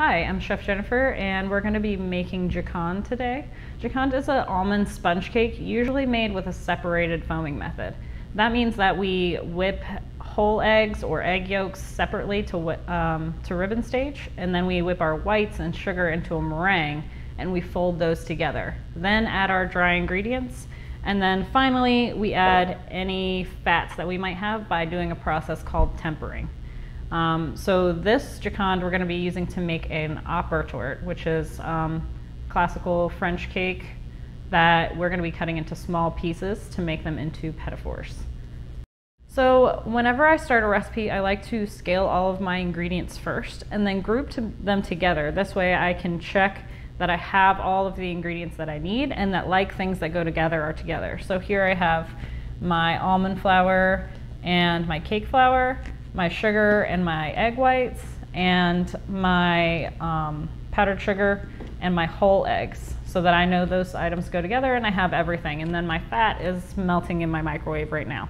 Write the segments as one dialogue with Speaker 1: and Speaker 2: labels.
Speaker 1: Hi, I'm Chef Jennifer, and we're going to be making Joconde today. Joconde is an almond sponge cake, usually made with a separated foaming method. That means that we whip whole eggs or egg yolks separately to ribbon stage, and then we whip our whites and sugar into a meringue, and we fold those together. Then add our dry ingredients, and then finally we add any fats that we might have by doing a process called tempering. So this Joconde we're going to be using to make an Opera Torte, which is classical French cake that we're going to be cutting into small pieces to make them into petit-fours. So whenever I start a recipe, I like to scale all of my ingredients first and then group them together. This way I can check that I have all of the ingredients that I need and that like things that go together are together. So here I have my almond flour and my cake flour, my sugar and my egg whites, and my powdered sugar and my whole eggs, so that I know those items go together and I have everything. And then my fat is melting in my microwave right now.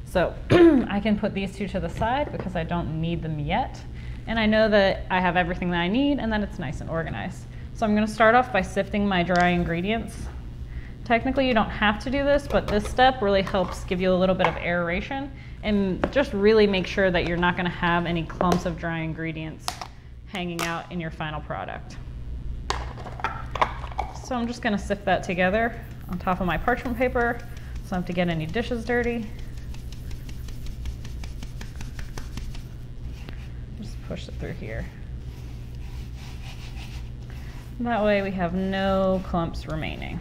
Speaker 1: So I can put these two to the side because I don't need them yet. And I know that I have everything that I need and that it's nice and organized. So I'm gonna start off by sifting my dry ingredients. Technically you don't have to do this, but this step really helps give you a little bit of aeration and just really make sure that you're not going to have any clumps of dry ingredients hanging out in your final product. So I'm just going to sift that together on top of my parchment paper so I don't have to get any dishes dirty. Just push it through here. That way we have no clumps remaining.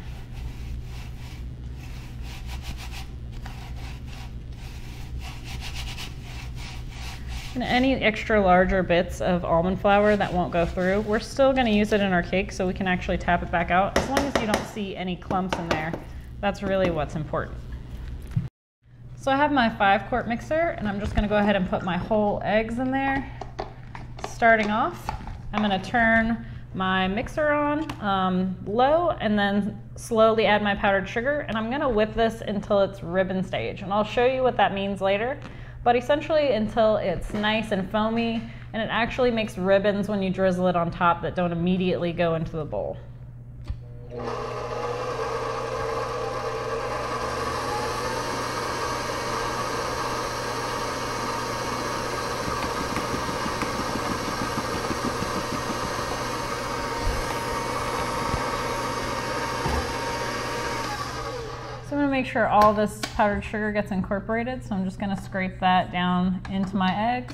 Speaker 1: And any extra larger bits of almond flour that won't go through, we're still going to use it in our cake so we can actually tap it back out. As long as you don't see any clumps in there, that's really what's important. So I have my 5-quart mixer, and I'm just going to go ahead and put my whole eggs in there. Starting off, I'm going to turn my mixer on low and then slowly add my powdered sugar, and I'm going to whip this until it's ribbon stage, and I'll show you what that means later. But essentially until it's nice and foamy and it actually makes ribbons when you drizzle it on top that don't immediately go into the bowl. So I'm going to make sure all this powdered sugar gets incorporated, so I'm just going to scrape that down into my eggs.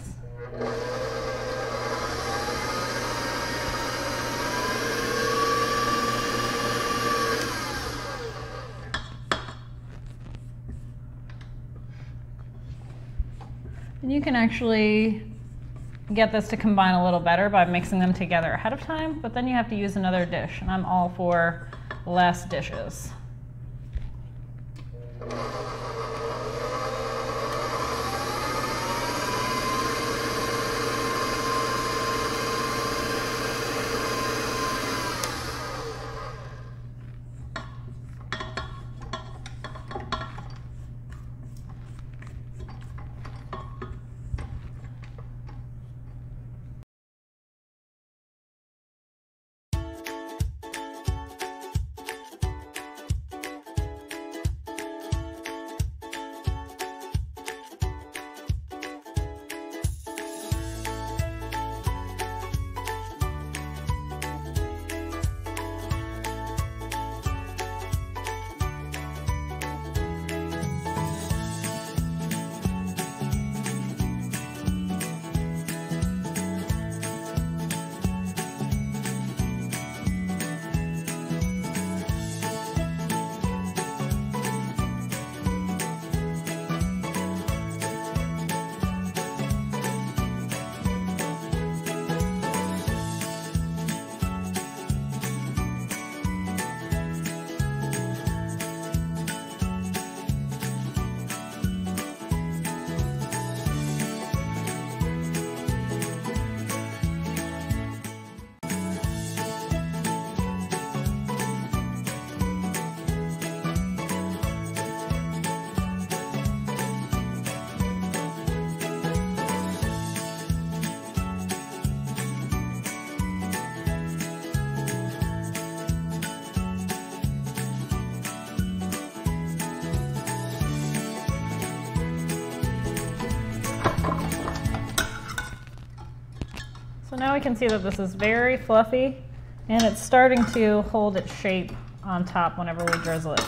Speaker 1: And you can actually get this to combine a little better by mixing them together ahead of time, but then you have to use another dish, and I'm all for less dishes. So now we can see that this is very fluffy and it's starting to hold its shape on top whenever we drizzle it.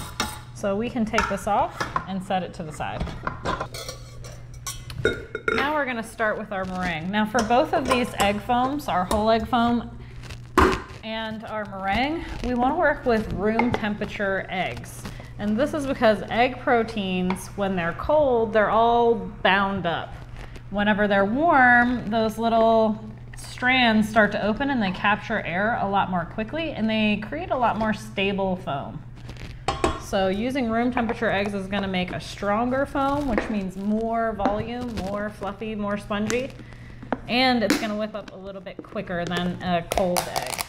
Speaker 1: So we can take this off and set it to the side. Now we're gonna start with our meringue. Now for both of these egg foams, our whole egg foam and our meringue, we wanna work with room temperature eggs. And this is because egg proteins, when they're cold, they're all bound up. Whenever they're warm, those little strands start to open and they capture air a lot more quickly and they create a lot more stable foam. So using room temperature eggs is gonna make a stronger foam, which means more volume, more fluffy, more spongy, and it's gonna whip up a little bit quicker than a cold egg.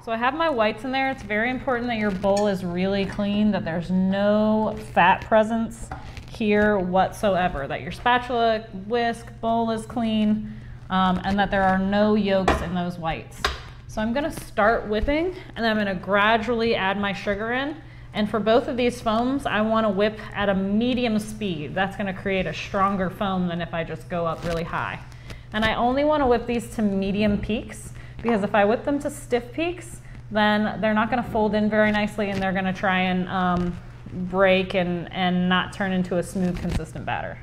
Speaker 1: So I have my whites in there. It's very important that your bowl is really clean, that there's no fat presence here whatsoever, that your spatula, whisk, bowl is clean, and that there are no yolks in those whites. So I'm gonna start whipping and then I'm gonna gradually add my sugar in. And for both of these foams, I wanna whip at a medium speed. That's gonna create a stronger foam than if I just go up really high. And I only wanna whip these to medium peaks because if I whip them to stiff peaks, then they're not gonna fold in very nicely and they're gonna try and break and not turn into a smooth, consistent batter.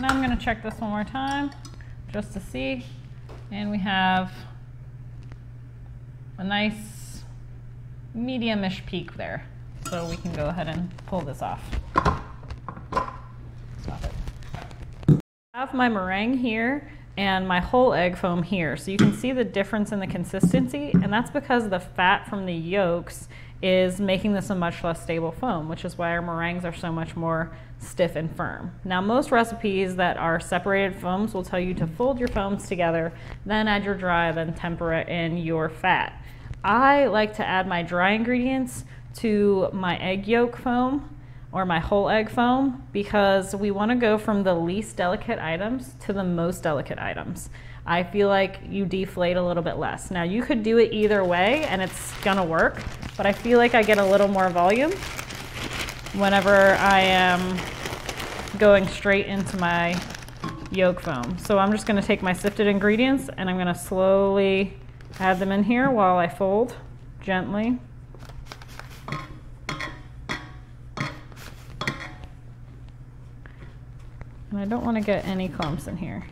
Speaker 1: I'm going to check this one more time just to see, and we have a nice medium-ish peak there, so we can go ahead and pull this off. Stop it. I have my meringue here and my whole egg foam here, so you can see the difference in the consistency, and that's because the fat from the yolks is making this a much less stable foam, which is why our meringues are so much more stiff and firm. Now most recipes that are separated foams will tell you to fold your foams together, then add your dry, then temper it in your fat. I like to add my dry ingredients to my egg yolk foam or my whole egg foam because we want to go from the least delicate items to the most delicate items. I feel like you deflate a little bit less. Now you could do it either way and it's gonna work, but I feel like I get a little more volume whenever I am going straight into my yolk foam. So I'm just gonna take my sifted ingredients and I'm gonna slowly add them in here while I fold gently. And I don't want to get any clumps in here.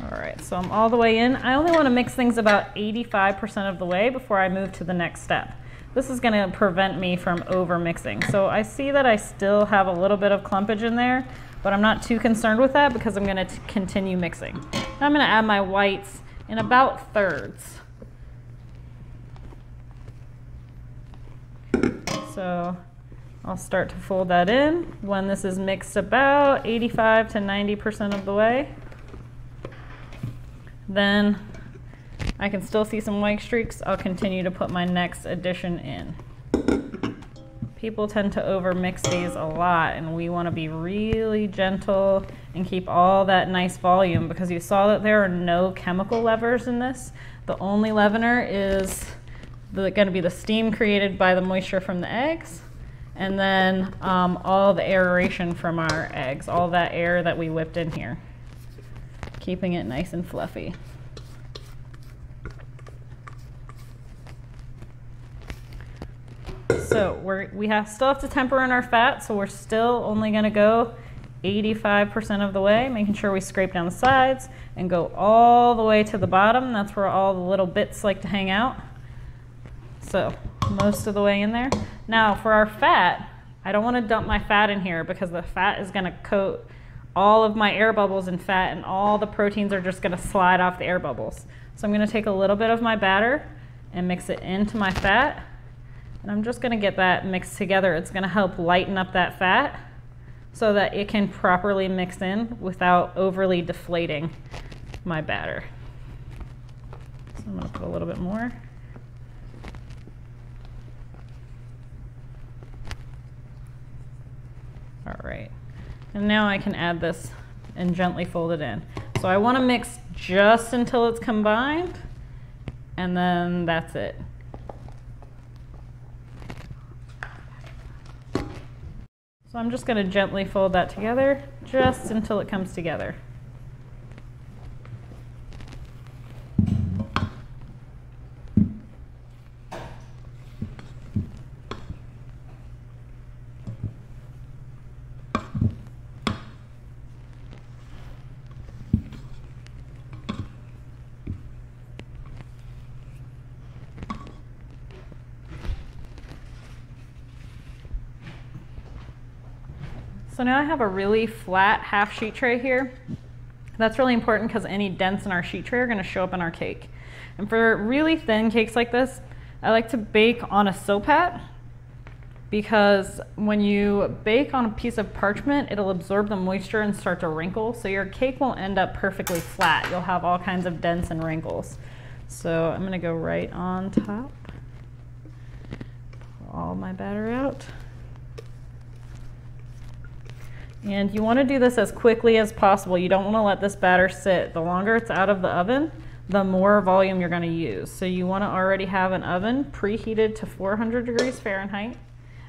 Speaker 1: Alright, so I'm all the way in. I only want to mix things about 85% of the way before I move to the next step. This is going to prevent me from over mixing. So I see that I still have a little bit of clumpage in there, but I'm not too concerned with that because I'm going to continue mixing. Now I'm going to add my whites in about thirds. So I'll start to fold that in when this is mixed about 85 to 90% of the way. Then I can still see some white streaks. I'll continue to put my next addition in. People tend to over mix these a lot and we want to be really gentle and keep all that nice volume because you saw that there are no chemical levers in this. The only leavener is going to be the steam created by the moisture from the eggs and then all the aeration from our eggs, all that air that we whipped in here. keeping it nice and fluffy. So we still have to temper in our fat, so we're still only going to go 85% of the way, making sure we scrape down the sides and go all the way to the bottom. That's where all the little bits like to hang out. So most of the way in there. Now for our fat, I don't want to dump my fat in here because the fat is going to coat all of my air bubbles in fat, and all the proteins are just going to slide off the air bubbles. So I'm going to take a little bit of my batter and mix it into my fat. And I'm just going to get that mixed together. It's going to help lighten up that fat so that it can properly mix in without overly deflating my batter. So I'm going to put a little bit more. All right. And now I can add this and gently fold it in. So I want to mix just until it's combined, and then that's it. So I'm just going to gently fold that together just until it comes together. So now I have a really flat half sheet tray here. That's really important because any dents in our sheet tray are going to show up in our cake. And for really thin cakes like this, I like to bake on a silpat, because when you bake on a piece of parchment, it'll absorb the moisture and start to wrinkle. So your cake won't end up perfectly flat. You'll have all kinds of dents and wrinkles. So I'm going to go right on top. Pull all my batter out. And you want to do this as quickly as possible. You don't want to let this batter sit. The longer it's out of the oven, the more volume you're going to use. So you want to already have an oven preheated to 400 degrees Fahrenheit.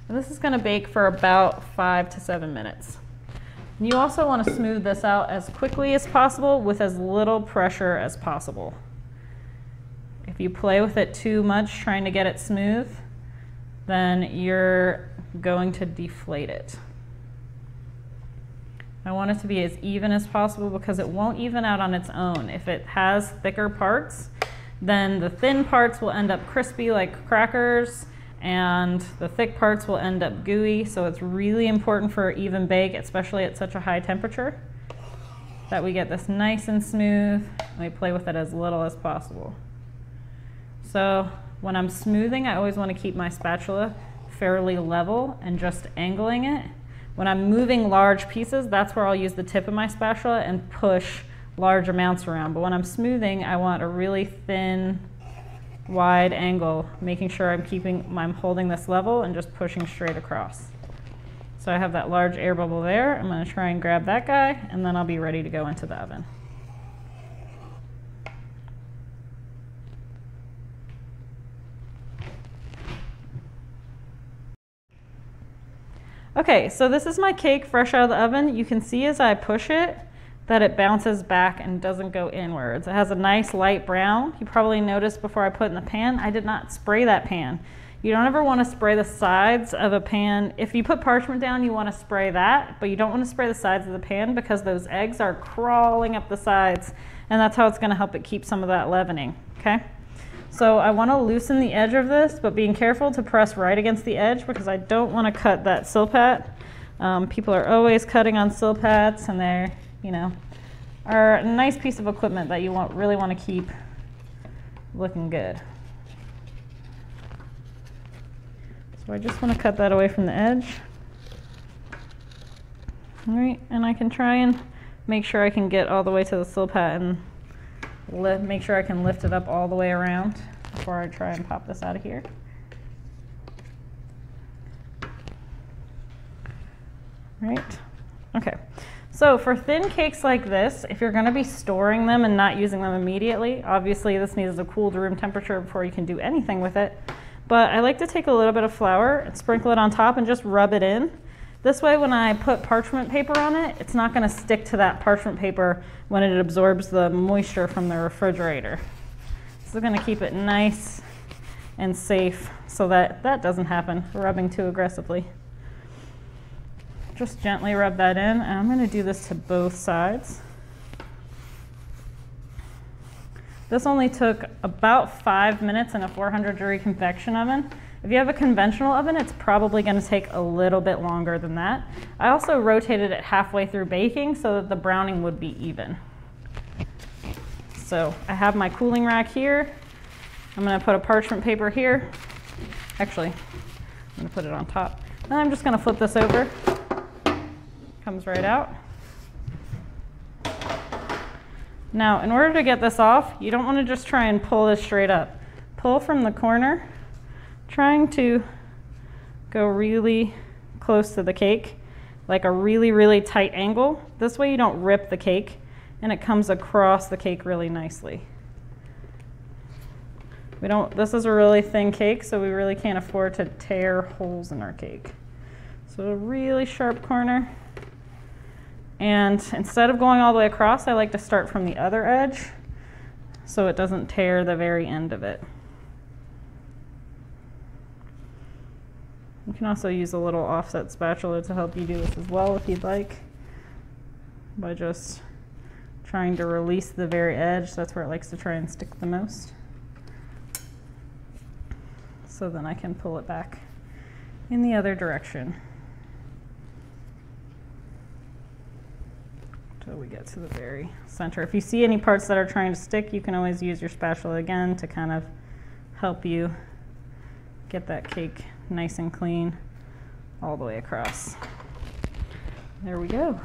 Speaker 1: And this is going to bake for about 5 to 7 minutes. And you also want to smooth this out as quickly as possible with as little pressure as possible. If you play with it too much trying to get it smooth, then you're going to deflate it. I want it to be as even as possible because it won't even out on its own. If it has thicker parts, then the thin parts will end up crispy like crackers, and the thick parts will end up gooey. So it's really important for even bake, especially at such a high temperature, that we get this nice and smooth and we play with it as little as possible. So when I'm smoothing, I always want to keep my spatula fairly level and just angling it. When I'm moving large pieces, that's where I'll use the tip of my spatula and push large amounts around. But when I'm smoothing, I want a really thin, wide angle, making sure I'm holding this level and just pushing straight across. So I have that large air bubble there. I'm going to try and grab that guy, and then I'll be ready to go into the oven. Okay, so this is my cake fresh out of the oven. You can see as I push it that it bounces back and doesn't go inwards. It has a nice light brown. You probably noticed before I put it in the pan, I did not spray that pan. You don't ever want to spray the sides of a pan. If you put parchment down, you want to spray that, but you don't want to spray the sides of the pan because those eggs are crawling up the sides, and that's how it's going to help it keep some of that leavening, okay? So I want to loosen the edge of this, but being careful to press right against the edge because I don't want to cut that silpat. People are always cutting on silpats, and they're, are a nice piece of equipment that you really want to keep looking good. So I just want to cut that away from the edge. All right, and I can try and make sure I can get all the way to the silpat and make sure I can lift it up all the way around before I try and pop this out of here. Right, okay. So for thin cakes like this, if you're going to be storing them and not using them immediately, obviously this needs to cool to room temperature before you can do anything with it. But I like to take a little bit of flour and sprinkle it on top and just rub it in, This way, when I put parchment paper on it, it's not going to stick to that parchment paper when it absorbs the moisture from the refrigerator. This is going to keep it nice and safe so that that doesn't happen, rubbing too aggressively. Just gently rub that in, and I'm going to do this to both sides. This only took about 5 minutes in a 400-degree convection oven. If you have a conventional oven, it's probably going to take a little bit longer than that. I also rotated it halfway through baking so that the browning would be even. So I have my cooling rack here. I'm going to put a parchment paper here. Actually, I'm going to put it on top. Then I'm just going to flip this over. Comes right out. Now, in order to get this off, you don't want to just try and pull this straight up. Pull from the corner, trying to go really close to the cake, like a really, really tight angle. This way you don't rip the cake, and it comes across the cake really nicely. This is a really thin cake, so we really can't afford to tear holes in our cake. So a really sharp corner. And instead of going all the way across, I like to start from the other edge so it doesn't tear the very end of it. You can also use a little offset spatula to help you do this as well if you'd like, by just trying to release the very edge. That's where it likes to try and stick the most. So then I can pull it back in the other direction. Until we get to the very center. If you see any parts that are trying to stick, you can always use your spatula again to kind of help you get that cake nice and clean all the way across. There we go.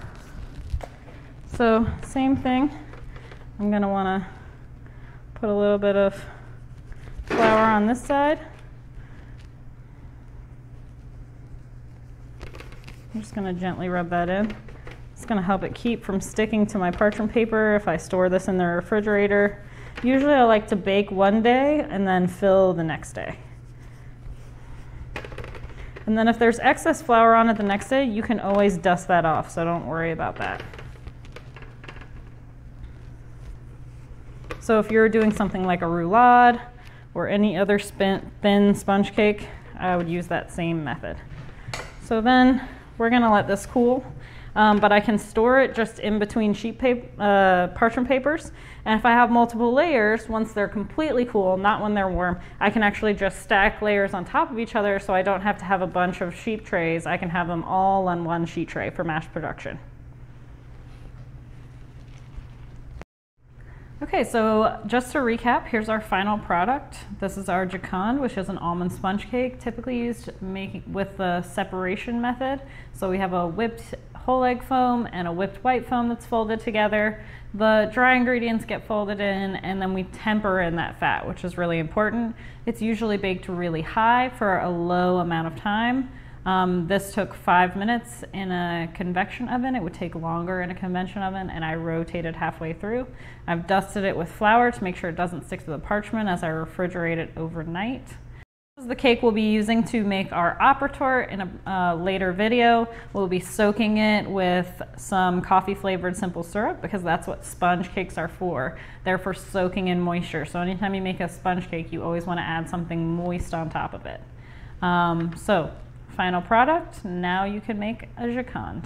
Speaker 1: So same thing. I'm going to want to put a little bit of flour on this side. I'm just going to gently rub that in. It's going to help it keep from sticking to my parchment paper if I store this in the refrigerator. Usually I like to bake one day and then fill the next day. And then if there's excess flour on it the next day, you can always dust that off, so don't worry about that. So if you're doing something like a roulade or any other thin sponge cake, I would use that same method. So then we're going to let this cool. But I can store it just in between parchment papers. And if I have multiple layers, once they're completely cool, not when they're warm, I can actually just stack layers on top of each other so I don't have to have a bunch of sheet trays. I can have them all on one sheet tray for mass production. Okay, so just to recap, here's our final product. This is our Joconde, which is an almond sponge cake, typically used with the separation method. So we have a whipped whole egg foam and a whipped white foam that's folded together. The dry ingredients get folded in, and then we temper in that fat, which is really important. It's usually baked really high for a low amount of time. This took 5 minutes in a convection oven. It would take longer in a convention oven, and I rotated halfway through. I've dusted it with flour to make sure it doesn't stick to the parchment as I refrigerate it overnight. This is the cake we'll be using to make our Opera Torte in a later video. We'll be soaking it with some coffee flavored simple syrup because that's what sponge cakes are for. They're for soaking in moisture. So anytime you make a sponge cake, you always want to add something moist on top of it. Final product, now you can make a Joconde.